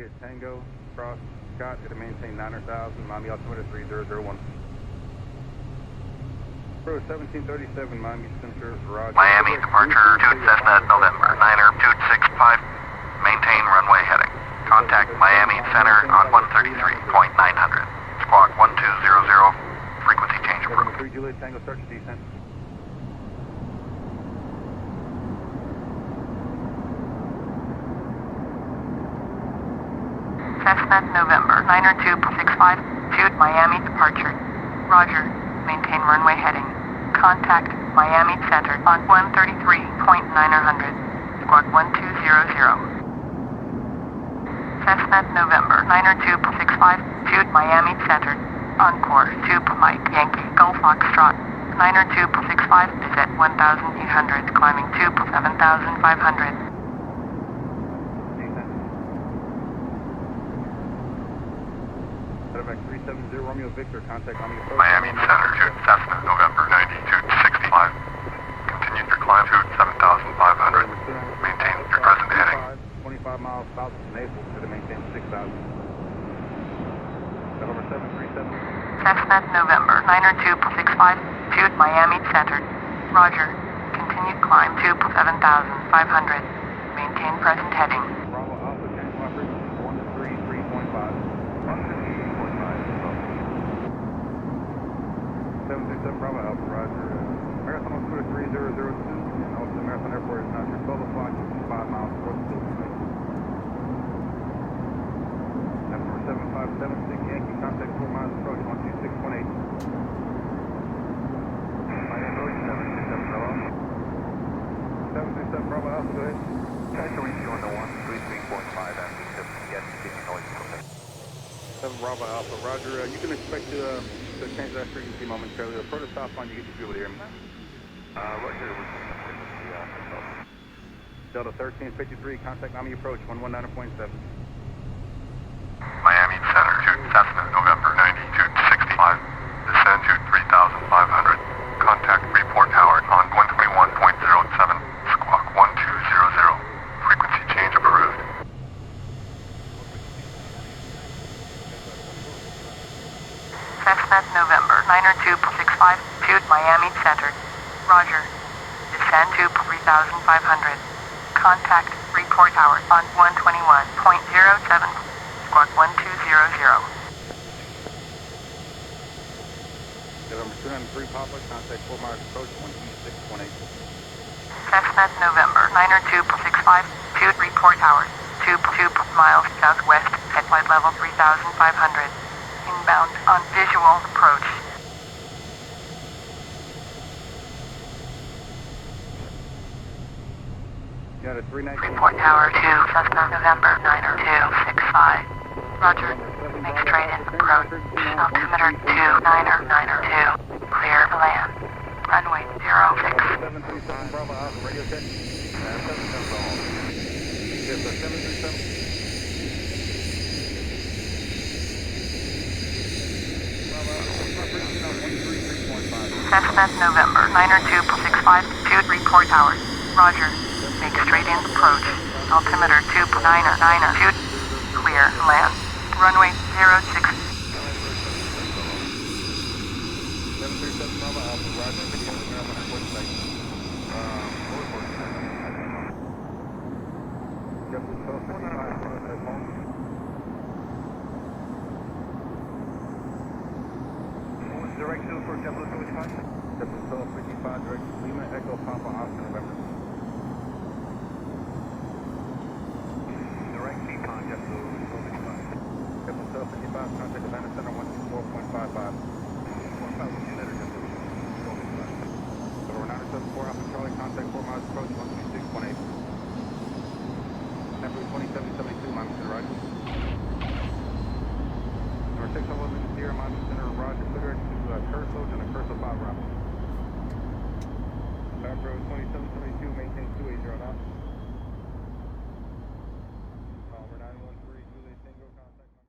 Juliet Tango, cross Scott, it'll maintain 900,000, Miami altimeter 3001. Pro 1737, Miami Center, Roger. Miami departure, 2 Cessna, November, 9er, 265, maintain runway heading. Contact Miami Center on 133.900. Squawk 1200, frequency change approved. 3 Juliet Tango, start your descent. Cessna, November, 9er 265, shoot Miami departure. Roger, maintain runway heading. Contact Miami Center on 133.900, squawk 1200. Cessna, November, 9er 265, shoot Miami Center. Encore, 2 Mike, Yankee, Golf Foxtrot. 9er 265 is at 1,800, climbing 2 7,500. FSX 370 Romeo Victor, contact Miami approach. Miami Center, 2 Cessna, November, 9265. Continue your climb to 7,500. Maintain your present heading. 25 miles south of Naples, to maintain 6,000. November 737. Cessna, November, 9er 265, shoot Miami Center. Roger, continued climb to 7,500. Maintain present heading. Bravo Alpha, change my frequency 133.5. 737 Bravo Alpha, Roger. Marathon Scooter 3002, and also Marathon Airport is now your 12 o'clock, 5 miles north of Philly. Number 7576 Yankee, contact 4 miles approach, 12618. Miami approach, 737 Bravo. 737 Bravo Alpha, go ahead. Try to reach you on the 133.5 and we just get continued noise from there. 7 Bravo Alpha, Roger. You can expect to change that frequency momentarily. The further stop line, you get to be able to hear me. Roger, Delta 1353, contact Miami approach, 119.7. Miami Center, 2 Cessna, November, 9265. Descend to 3,500. Contact Freeport Tower on 121.07. Squawk 1200. Frequency change approved. Cessna, November, 9er 265, shoot Miami Center. Roger, descend to 3,500. Contact Freeport Tower on 121.07, squawk 1200. November 203 Papa, contact 4 miles approach, 12618. Cessna, November, 9er 265, shoot Freeport Tower, 2 miles southwest, at flight level 3,500. Inbound on visual approach. Got a 319. Freeport Tower 2, Cessna, November, 9er 265. Roger, make straight in approach. Altimeter 29er, 2. Clear to land. Runway 06. 737 Bravo Alpha, radio check. 737 Bravo. Yes, sir, 737. Cessna, November, 9er 265, shoot Freeport Tower. Roger, make straight in approach. Altimeter 29er, shoot. Clear, land. Runway 06. 737 Bravo Alpha, Roger, video of the Marathon Airport station. Direction for Jeffrey 25? Jeffrey 1255, direction Lima, Echo, Papa, Oscar, November. Direct Beacon, Jeffrey 1255. Jeffrey 1255, contact Atlanta Center, 124.55. 45 with you, letter Jeffrey 1255. Over 974 Alpha Charlie, contact 4 miles approach, 12618. Jeffrey 2772, Miami Center, Roger. Number 6 over in the Sierra, Miami Center, Roger, clear to Curso and a Curso 5 route. Back road 2772, maintain 280 knots.